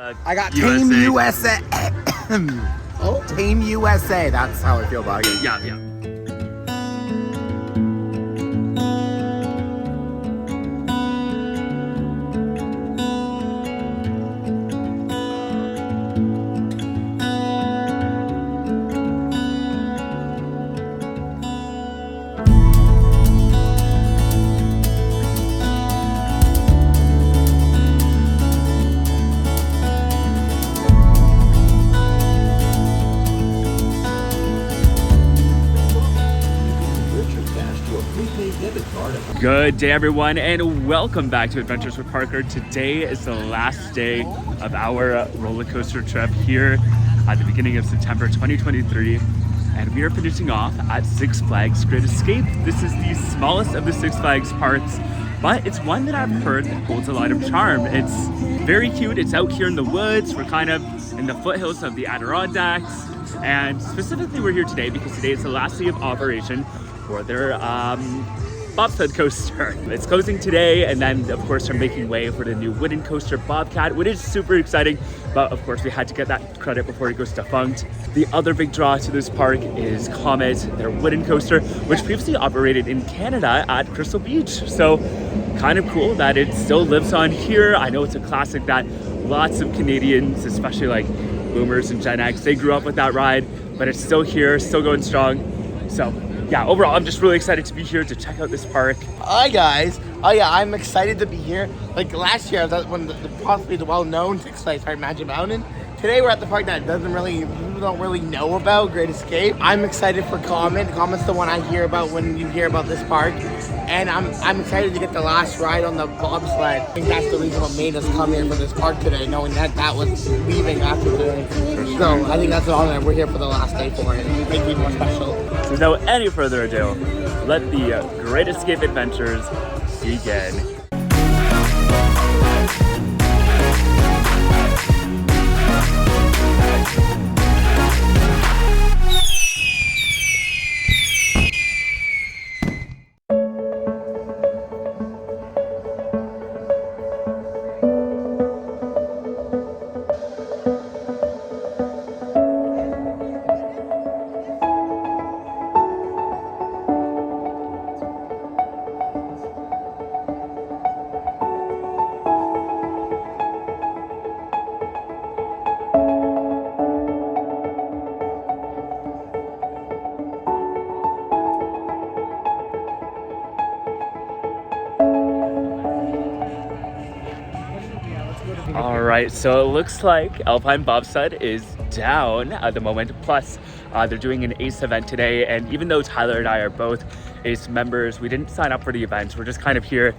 I got Team USA. Oh, Team USA. That's how I feel about it. Yeah, yeah. Good day everyone, and welcome back to Adventures with Parker. Today is the last day of our roller coaster trip here at the beginning of September 2023, and we are finishing off at Six Flags Great Escape. This is the smallest of the Six Flags parks, but it's one that I've heard holds a lot of charm. It's very cute. It's out here in the woods. We're kind of in the foothills of the Adirondacks, and specifically we're here today because today is the last day of operation for their bobsled coaster. It's closing today, and then of course they're making way for the new wooden coaster Bobcat, which is super exciting, but of course we had to get that credit before it goes defunct. The other big draw to this park is Comet, their wooden coaster, which previously operated in Canada at Crystal Beach. So kind of cool that it still lives on here. I know it's a classic that lots of Canadians, especially like boomers and Gen X, they grew up with that ride, but it's still here, still going strong. So yeah, overall, I'm just really excited to be here to check out this park. Hi guys. Oh yeah, I'm excited to be here. Like last year, I was at one of the possibly the well-known Six Flags Park, Magic Mountain. Today we're at the park that people don't really know about, Great Escape. I'm excited for Comet. Comet's the one I hear about when you hear about this park. And I'm excited to get the last ride on the bobsled. I think that's the reason what made us come here for this park today, knowing that was leaving after doing. So I think that's an honor. We're here for the last day for it. It makes it more special. So without any further ado, let the Great Escape adventures begin. All right, so it looks like Alpine Bobsled is down at the moment. Plus, they're doing an ACE event today, and even though Tyler and I are both ACE members, we didn't sign up for the event. We're just kind of here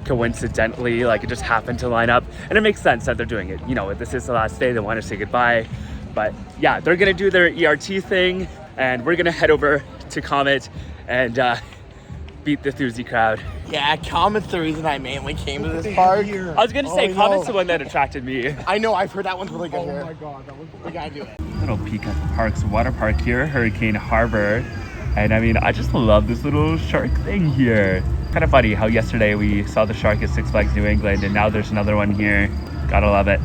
coincidentally, like it just happened to line up, and it makes sense that they're doing it. You know, this is the last day, they want to say goodbye. But yeah, they're gonna do their ERT thing, and we're gonna head over to Comet and beat the Thoosie crowd. Yeah, Comet's the reason I mainly came to this park. I was gonna say, Comet's the one that attracted me. I know, I've heard that one's really good. Oh my god, that was we gotta do it. Little peek at the park's water park here, Hurricane Harbor. And I mean, I just love this little shark thing here. Kind of funny how yesterday we saw the shark at Six Flags New England, and now there's another one here. Gotta love it.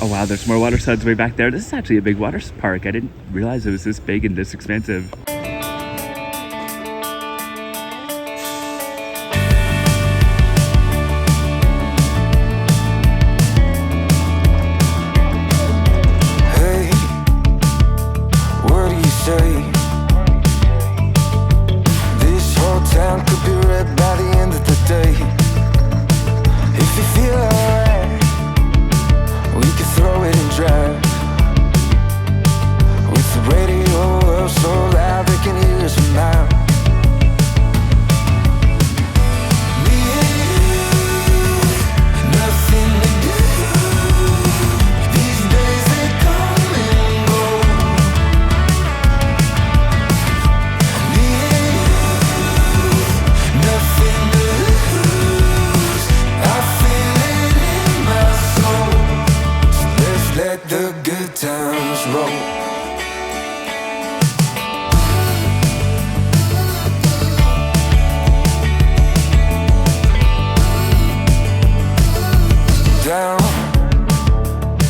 Oh wow, there's more water slides way back there. This is actually a big water park. I didn't realize it was this big and this expansive. Radio so loud they down,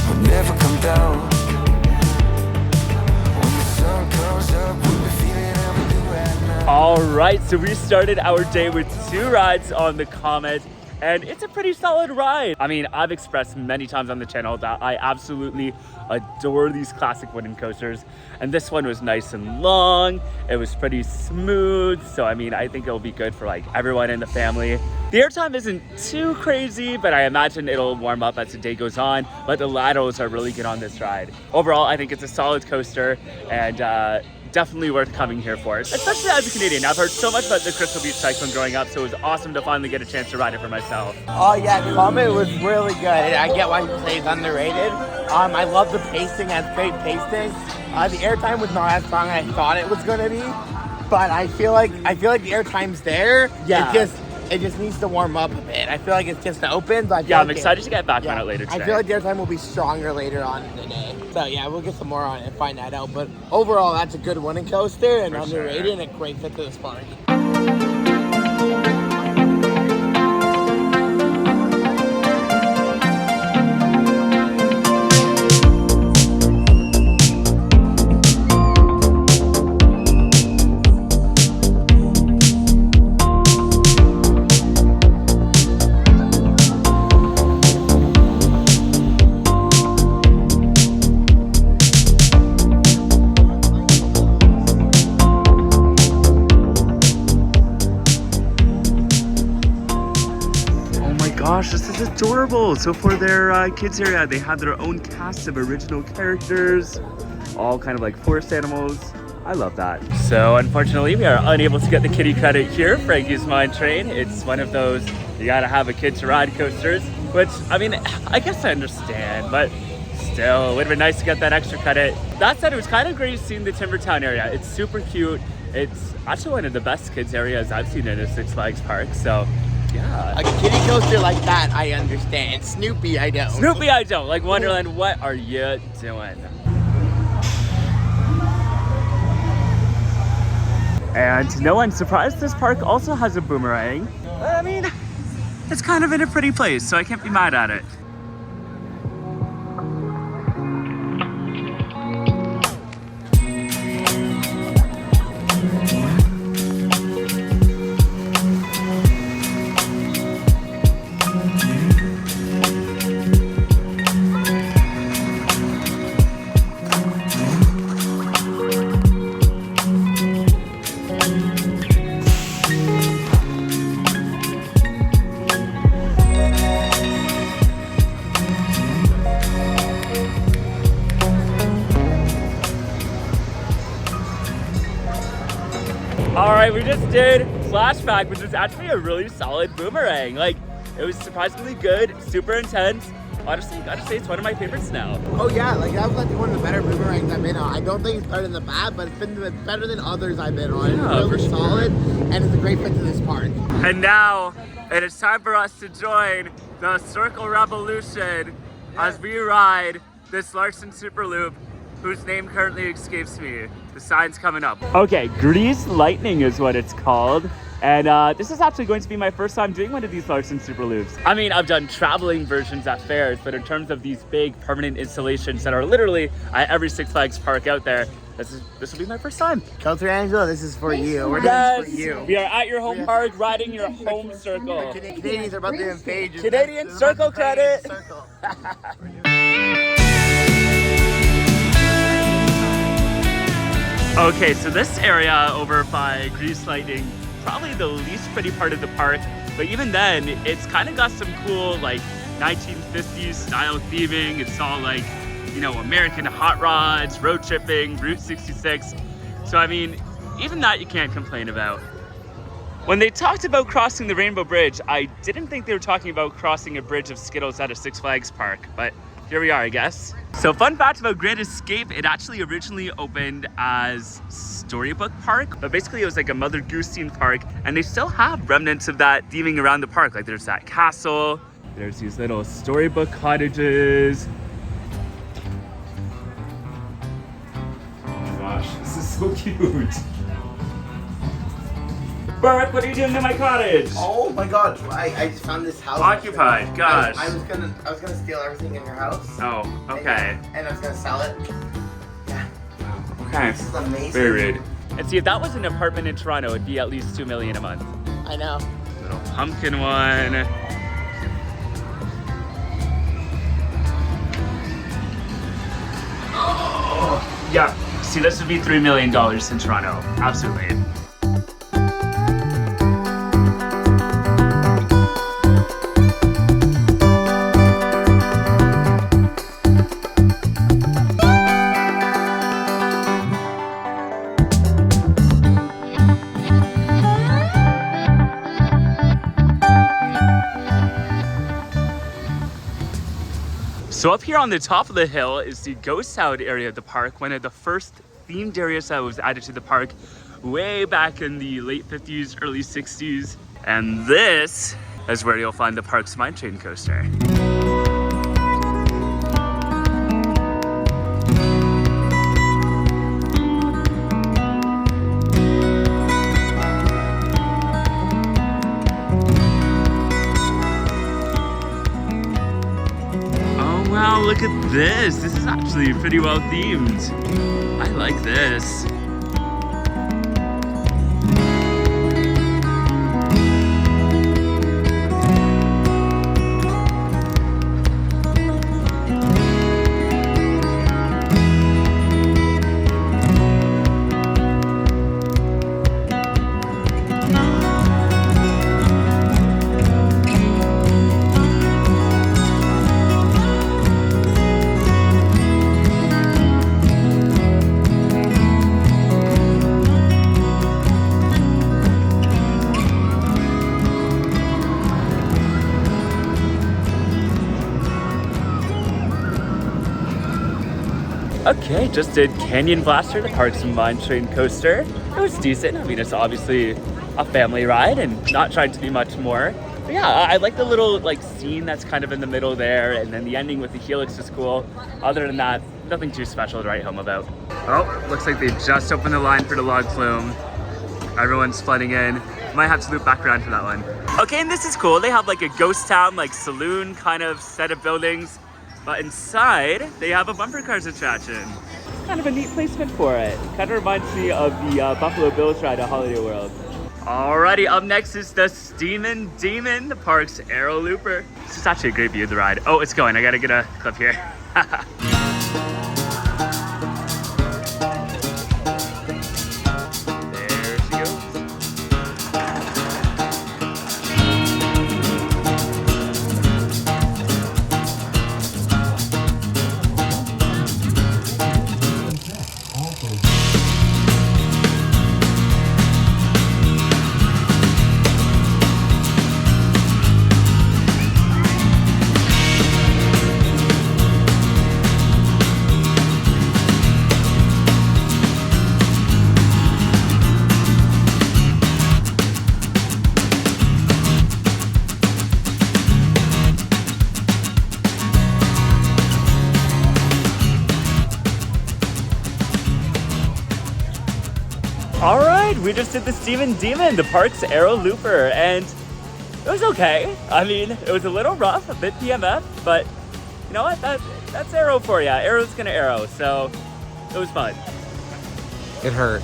we'll never come down. When the sun comes up, we'll be feeling how we do right now. All right, so we started our day with 2 rides on the Comet, and it's a pretty solid ride. I mean, I've expressed many times on the channel that I absolutely adore these classic wooden coasters, and this one was nice and long. It was pretty smooth, so I mean, I think it'll be good for like everyone in the family. The airtime isn't too crazy, but I imagine it'll warm up as the day goes on, but the laterals are really good on this ride. Overall, I think it's a solid coaster, and definitely worth coming here for, especially as a Canadian. I've heard so much about the Crystal Beach Cyclone growing up, so it was awesome to finally get a chance to ride it for myself. Oh yeah, Comet was really good. I get why you say it's underrated. I love the pacing, has great pacing. The airtime was not as strong as I thought it was gonna be, but I feel like the airtime's there. Yeah. It just needs to warm up a bit. I feel like it's just open. But Yeah, I'm excited to get back on it later today. I feel like the airtime will be stronger later on in the day. So yeah, we'll get some more on it and find that out. But overall, that's a good wooden coaster and For underrated sure. and a great fit to this park. Gosh, this is adorable. So for their kids area, they have their own cast of original characters, all kind of like forest animals. I love that. So unfortunately, we are unable to get the kiddie credit here, Frankie's Mine Train. It's one of those, you gotta have a kid to ride coasters, which, I mean, I guess I understand, but still, it would have been nice to get that extra credit. That said, it was kind of great seeing the Timbertown area. It's super cute. It's actually one of the best kids areas I've seen in a Six Flags park, so yeah. A kiddie coaster like that, I understand. Snoopy, I don't. Snoopy, I don't. Like Wonderland, what are you doing? And no one's surprised, this park also has a boomerang. I mean, it's kind of in a pretty place, so I can't be mad at it. All right, we just did Flashback, which is actually a really solid boomerang. Like, it was surprisingly good, super intense. Honestly, gotta say it's one of my favorites now. Oh yeah, like that was like one of the better boomerangs I've been on. I don't think it's better than the bad, but it's been better than others I've been on. Yeah, it's really for sure. solid, and it's a great fit to this park. And now, it is time for us to join the Circle Revolution as we ride this Larson Super Loop, whose name currently escapes me. The sign's coming up. Okay, Greezed Lightnin is what it's called. And this is actually going to be my first time doing one of these Larson Super Loops. I mean, I've done traveling versions at fairs, but in terms of these big permanent installations that are literally at every Six Flags park out there, this will be my first time. Coaster Angela, this is for you. We're doing Yes, this for you. we are at your home park, riding your home circle. Canadians are about to invade you. Canadian circle credit. Circle. Okay, so this area over by Greezed Lightnin, probably the least pretty part of the park, but even then, it's kind of got some cool like 1950s style theming. It's all like, you know, American hot rods, road tripping, Route 66. So I mean, even that you can't complain about. When they talked about crossing the Rainbow Bridge, I didn't think they were talking about crossing a bridge of Skittles at a Six Flags park, but here we are, I guess. So fun fact about Great Escape, it actually originally opened as Storybook Park, but basically it was like a Mother Goose themed park, and they still have remnants of that theming around the park. Like there's that castle, there's these little storybook cottages. Oh my gosh, this is so cute. Burke, what are you doing in my cottage? Oh my god, I just found this house. Occupied, gosh. I was gonna steal everything in your house. Oh, okay. And I was gonna sell it. Yeah. Okay. This is amazing. Very rude. And see, if that was an apartment in Toronto, it'd be at least $2 million a month. I know. Little pumpkin one. Oh, yeah. See, this would be $3 million in Toronto. Absolutely. So up here on the top of the hill is the ghost town area of the park, one of the first themed areas that was added to the park way back in the late 50s, early 60s. And this is where you'll find the park's mine train coaster. Wow, look at this. This is actually pretty well themed. I like this. Okay, just did Canyon Blaster, the park's mine train coaster. It was decent. I mean, it's obviously a family ride and not trying to be much more. But yeah, I like the little scene that's kind of in the middle there, and then the ending with the helix is cool. Other than that, nothing too special to write home about. Oh, looks like they just opened the line for the log flume. Everyone's flooding in. Might have to loop back around for that one. Okay, and this is cool. They have a ghost town, saloon kind of set of buildings. But inside, they have a bumper cars attraction. Kind of a neat placement for it. Kind of reminds me of the Buffalo Bills ride at Holiday World. Alrighty, up next is the Steamin Demon, the park's aero looper. This is actually a great view of the ride. Oh, it's going. I gotta get a clip here. There she goes. All right, we just did the Steamin Demon, the park's aero looper, and it was okay. I mean, it was a little rough, a bit PMF, but you know what? That's aero for you. Aero's gonna aero, so it was fun. It hurt.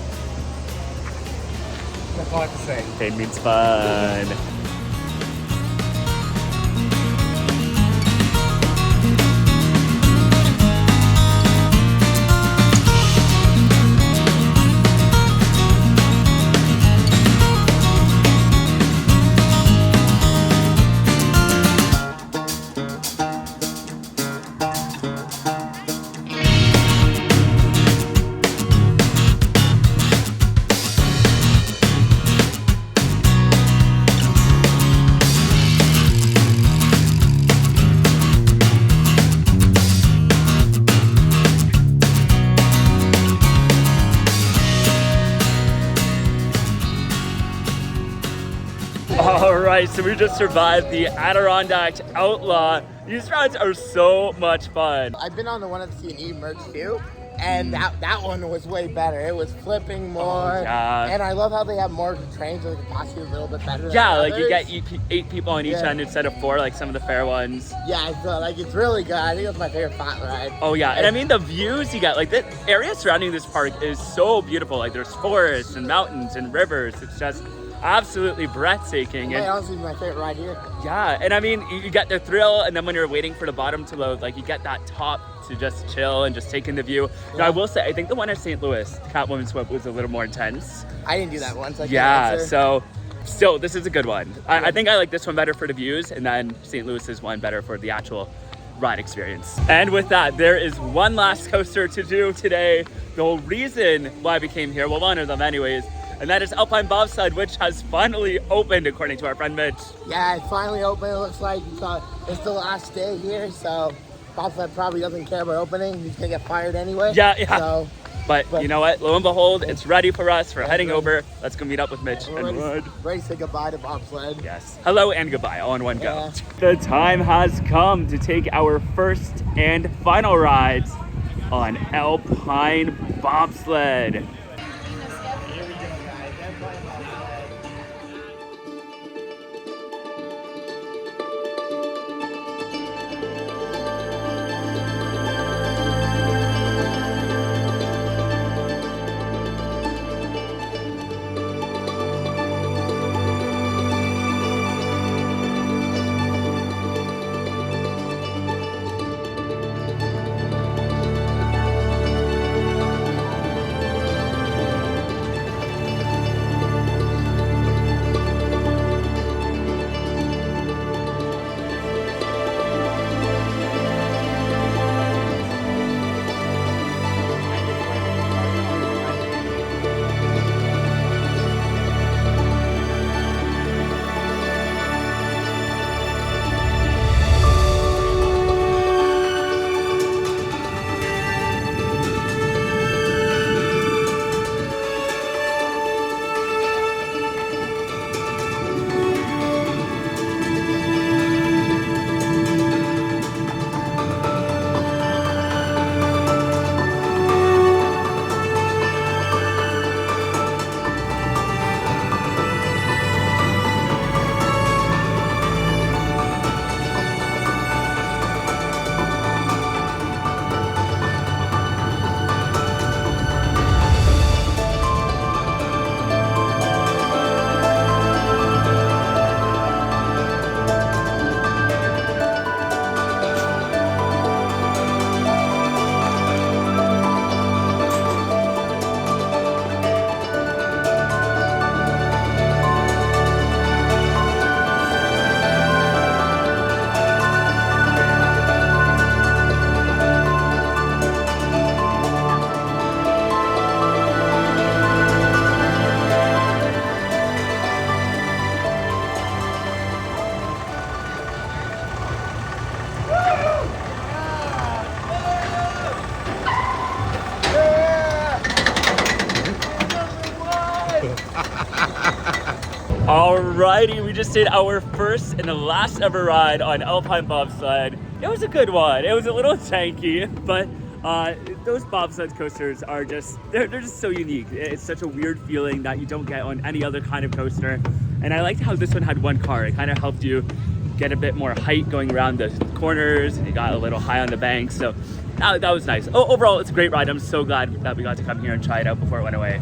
That's all I have to say. Pain means fun. Alright, so we just survived the Adirondack Outlaw. These rides are so much fun. I've been on the one at the C&E merch too. And that one was way better. It was flipping more. Oh, yeah. And I love how they have more trains, so the capacity is a little bit better than Yeah, the like you others. get 8 people on each end instead of 4, like some of the fair ones. Yeah, so like it's really good. I think that's my favorite flat ride. Oh yeah, and I mean the views you get, like the area surrounding this park is so beautiful. Like there's forests and mountains and rivers. It's just absolutely breathtaking. It And honestly my favorite ride here. yeah, and I mean you get the thrill, and then when you're waiting for the bottom to load, like you get that top to just chill and just take in the view. Now I will say, I think the one at St. Louis, Catwoman's Whip, was a little more intense. I didn't do that once. I can't Yeah, answer. so still, this is a good one. I think I like this one better for the views, and then St. Louis's one better for the actual ride experience. And with that, there is one last coaster to do today. The whole reason why we came here, well, one of them anyways, and that is Alpine Bobsled, which has finally opened, according to our friend Mitch. Yeah, it finally opened. It looks like it's the last day here, so Bobsled probably doesn't care about opening. He's gonna get fired anyway. Yeah. So But you know what? Lo and behold, it's ready for us. We're heading ready. over. Let's go meet up with Mitch we're and ride. ready to say goodbye to Bobsled. Yes. Hello and goodbye, all in one go. Yeah. The time has come to take our first and final rides on Alpine Bobsled. Alrighty, we just did our first and the last ever ride on Alpine Bobsled. It was a good one. It was a little janky, but those bobsled coasters are they're just so unique. It's such a weird feeling that you don't get on any other kind of coaster. And I liked how this one had one car. It kind of helped you get a bit more height going around the corners, and you got a little high on the bank. So that was nice. Overall, it's a great ride. I'm so glad that we got to come here and try it out before it went away.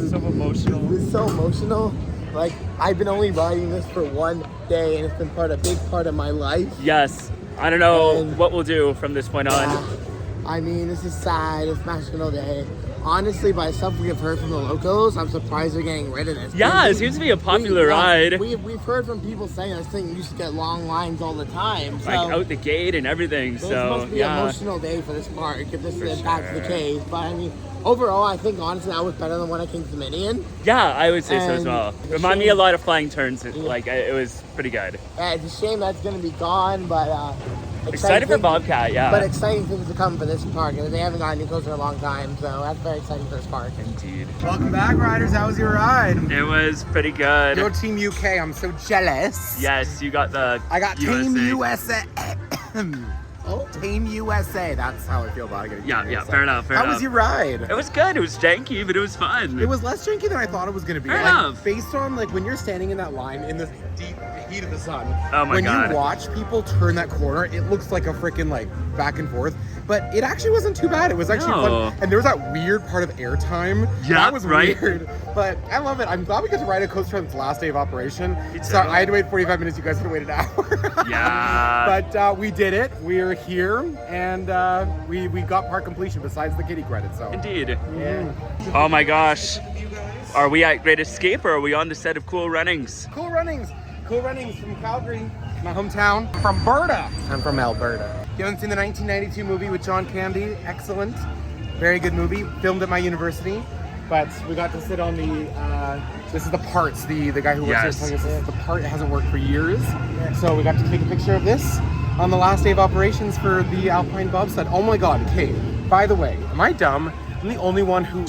So emotional. It's so emotional. Like, I've been only riding this for one day, and it's been a big part of my life. Yes. I don't know And- what we'll do from this point on. I mean, this is sad. It's National Day. Honestly, by stuff we have heard from the locals, I'm surprised they're getting rid of this. Yeah, it seems to be a popular ride. We've heard from people saying this thing used to get long lines all the time. So Like out the gate and everything. this So must be an yeah. emotional day for this park if this For is that's the sure. case. But I mean, overall, I think honestly that was better than one at King's Dominion. Yeah, I would say so as And well. the Remind me shame- a lot of Flying Turns. Like it was pretty good. It's a shame that's going to be gone, but Excited for things- Bobcat, yeah. But exciting things to come for this park, and they haven't gotten a new coaster in a long time, so that's very exciting for this park. Indeed. Welcome back, riders. How was your ride? It was pretty good. Go Team UK. I'm so jealous. Yes, you got the I got USA. Team USA. Team USA. That's how I feel about it. Yeah, fair enough. How was your ride? It was good. It was janky, but it was fun. It was less janky than I thought it was going to be. Fair enough. Based on when you're standing in that line in the deep heat of the sun. Oh my God. When you watch people turn that corner, it looks like a freaking back and forth. But it actually wasn't too bad. It was actually fun. And there was that weird part of airtime. Yeah, that was right. weird. But I love it. I'm glad we got to ride a coaster on its last day of operation. Me too. So I had to wait 45 minutes. You guys had to wait an hour. Yeah. But we did it. We're here. And we got part completion besides the kitty credits. So. Indeed. Yeah. Oh my gosh. Are we at Great Escape or are we on the set of Cool Runnings? Cool Runnings from Calgary, my hometown. From Alberta. I'm from Alberta. You haven't seen the 1992 movie with John Candy? Excellent. Very good movie. Filmed at my university. But we got to sit on the, this is the parts. The guy who works here is telling us this is the part. It hasn't worked for years. So we got to take a picture of this on the last day of operations for the Alpine Bobsled. Oh my God, okay. By the way, am I dumb? I'm the only one who,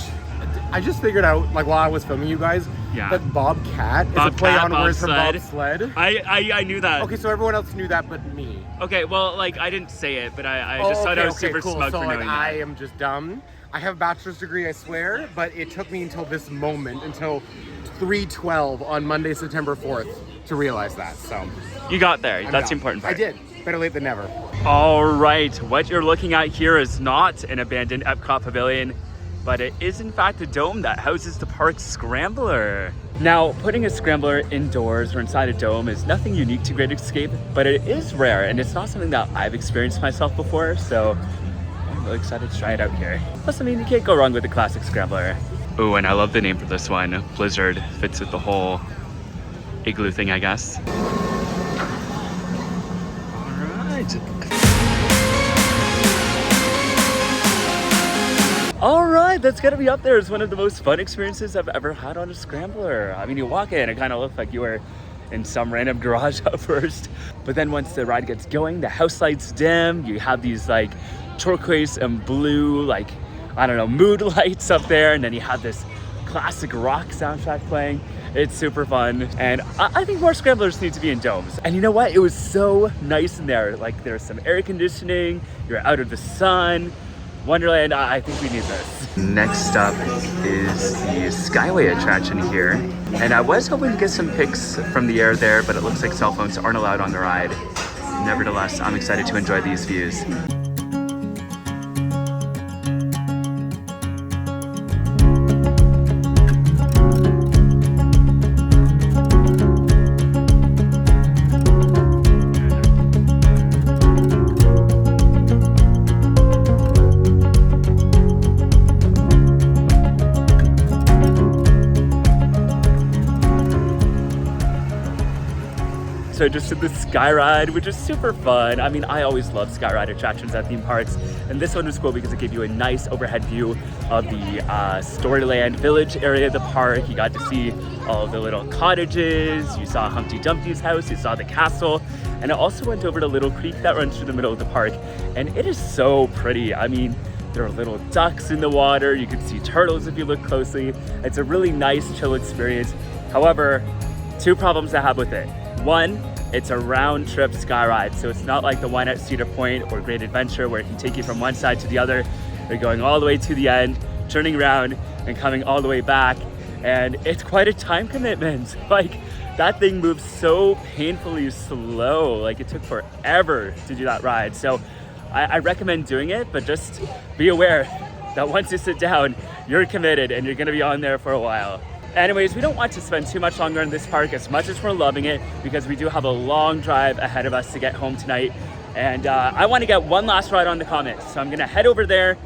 I just figured out, while I was filming you guys, that Bobcat is a play on words from bobsled. I knew that. Okay, so everyone else knew that but me. Okay, well, I didn't say it, but I just thought I was super smug so, for knowing I that. am just dumb. I have a bachelor's degree, I swear, but it took me until this moment, until 3:12 on Monday, September 4th, to realize that, so. You got there. That's the dumb. important part. I did. Better late than never. All right, what you're looking at here is not an abandoned Epcot pavilion, but it is in fact a dome that houses the park's Scrambler. Now, putting a Scrambler indoors or inside a dome is nothing unique to Great Escape, but it is rare and it's not something that I've experienced myself before, so I'm really excited to try it out here. Plus, I mean, you can't go wrong with the classic Scrambler. Oh, and I love the name for this one. Blizzard fits with the whole igloo thing, I guess. All right, that's gotta be up there as one of the most fun experiences I've ever had on a Scrambler. I mean, you walk in, it kind of looks like you were in some random garage at first, but then once the ride gets going, the house lights dim, you have these turquoise and blue, I don't know, mood lights up there, and then you have this classic rock soundtrack playing. It's super fun, and I think more Scramblers need to be in domes. And you know what? It was so nice in there. There's some air conditioning, you're out of the sun. Wonderland, I think we need this. Next up is the Skyway attraction here. And I was hoping to get some pics from the air there, but it looks like cell phones aren't allowed on the ride. Nevertheless, I'm excited to enjoy these views. So I just did the Sky Ride, which is super fun. I mean, I always love Sky Ride attractions at theme parks. And this one was cool because it gave you a nice overhead view of the Storyland village area of the park. You got to see all of the little cottages. You saw Humpty Dumpty's house. You saw the castle. And it also went over to Little Creek that runs through the middle of the park. And it is so pretty. I mean, there are little ducks in the water. You can see turtles if you look closely. It's a really nice, chill experience. However, two problems I have with it. One, it's a round trip Sky Ride, so it's not like the one at Cedar Point or Great Adventure where it can take you from one side to the other. You're going all the way to the end, turning around and coming all the way back. And it's quite a time commitment. That thing moves so painfully slow. It took forever to do that ride. So I recommend doing it, but just be aware that once you sit down, you're committed and you're gonna be on there for a while. Anyways, we don't want to spend too much longer in this park as much as we're loving it because we do have a long drive ahead of us to get home tonight. And I want to get one last ride on the Comet. So I'm gonna head over there,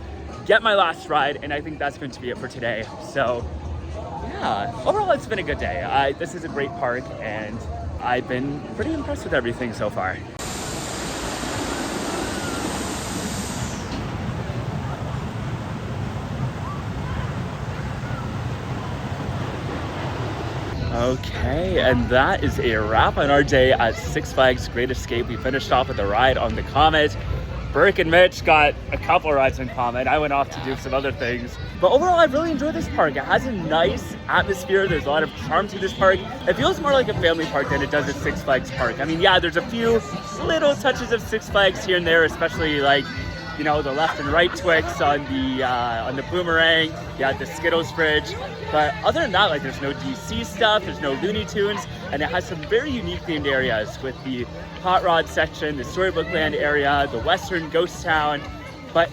get my last ride, and I think that's going to be it for today. So yeah, overall it's been a good day. This is a great park and I've been pretty impressed with everything so far. Okay, and that is a wrap on our day at Six Flags Great Escape. We finished off with a ride on the Comet. Burke and Mitch got a couple rides in Comet. I went off to do some other things. But overall, I really enjoyed this park. It has a nice atmosphere. There's a lot of charm to this park. It feels more like a family park than it does a Six Flags park. I mean, yeah, there's a few little touches of Six Flags here and there, especially like, you know, the left and right Twix on the Boomerang. You have the Skittles fridge. But other than that, like, there's no DC stuff, there's no Looney Tunes, and it has some very unique themed areas with the Hot Rod section, the Storybook Land area, the Western Ghost Town. But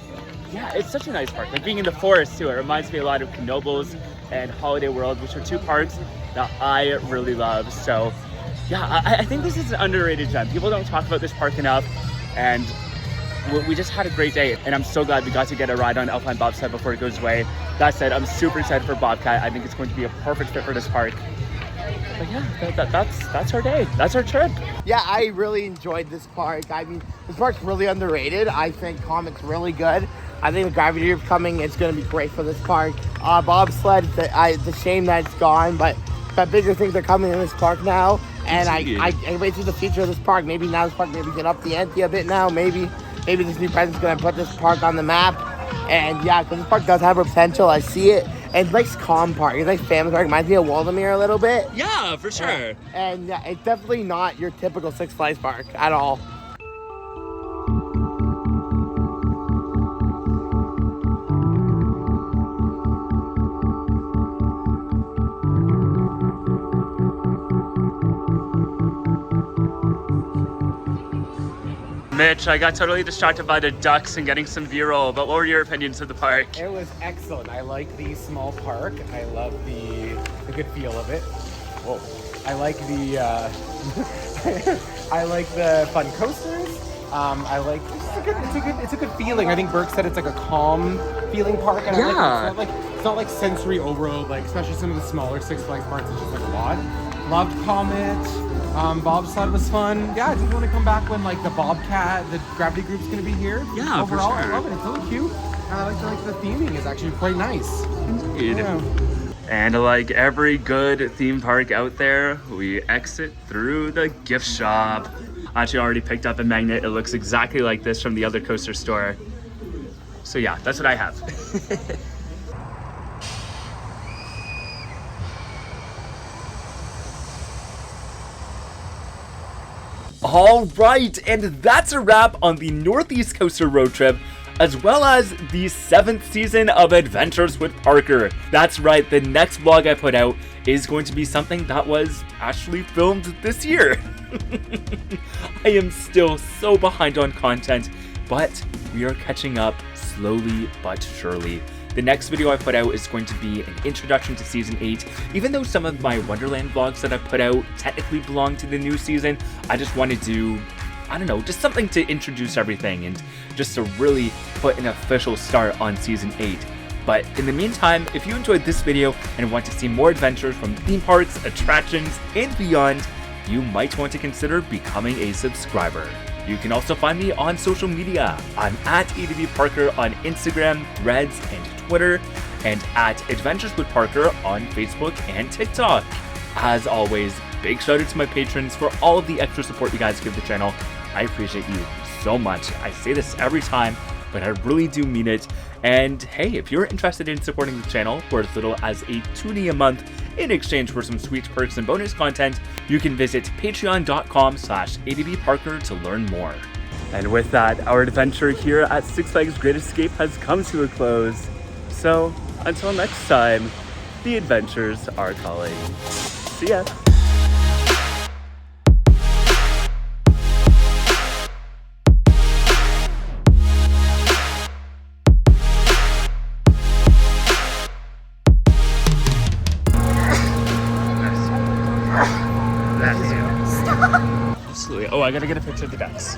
yeah, it's such a nice park. Like being in the forest too, it reminds me a lot of Knoebels and Holiday World, which are two parks that I really love. So yeah, I think this is an underrated gem. People don't talk about this park enough, and we just had a great day, and I'm so glad we got to get a ride on Alpine Bobsled before it goes away. That said, I'm super excited for Bobcat. I think it's going to be a perfect fit for this park. But yeah, that's our day. That's our trip. Yeah, I really enjoyed this park. I mean, this park's really underrated. I think Comet's really good. I think the Gravity Group's coming. It's going to be great for this park. Bobsled, it's a shame that it's gone, but bigger things are coming in this park now. And I wait to the future of this park. Maybe now this park maybe can up the ante a bit now. Maybe this new president's going to put this park on the map. And yeah, because this park does have potential. I see it. And it's like calm park. It's like family park. Reminds me of Waldameer a little bit. Yeah, for sure. And yeah, it's definitely not your typical Six Flags park at all. Mitch, I got totally distracted by the ducks and getting some B-roll, but what were your opinions of the park? It was excellent. I like the small park. I love the good feel of it. Whoa. I like the I like the fun coasters. I like it's a good feeling. I think Burke said it's like a calm feeling park. And yeah. I like it's not like sensory overload, like especially some of the smaller Six Flags parks. It's just like a lot. Loved Comet. Bobsled was fun. Yeah, I just want to come back when like the Bobcat, the Gravity Group's going to be here. Yeah, overall, for sure. I love it. It's really cute. And I like the theming is actually quite nice. Indeed. Yeah. And like every good theme park out there, we exit through the gift shop. I actually already picked up a magnet. It looks exactly like this from the other coaster store. So yeah, that's what I have. All right, and that's a wrap on the Northeast Coaster road trip, as well as the 7th season of Adventures with Parker. That's right, the next vlog I put out is going to be something that was actually filmed this year. I am still so behind on content, but we are catching up slowly but surely. The next video I put out is going to be an introduction to Season 8. Even though some of my Wonderland vlogs that I put out technically belong to the new season, I just want to do, I don't know, just something to introduce everything and just to really put an official start on Season 8. But in the meantime, if you enjoyed this video and want to see more adventures from theme parks, attractions, and beyond, you might want to consider becoming a subscriber. You can also find me on social media. I'm at ADV Parker on Instagram, Threads, and Twitter, and at Adventures with Parker on Facebook and TikTok. As always, big shout out to my patrons for all of the extra support you guys give the channel. I appreciate you so much. I say this every time, but I really do mean it. And hey, if you're interested in supporting the channel for as little as a $2 a month in exchange for some sweet perks and bonus content, you can visit patreon.com/ADBParker to learn more. And with that, our adventure here at Six Flags Great Escape has come to a close. So until next time, the adventures are calling. See ya. Oh, I gotta get a picture of the ducks.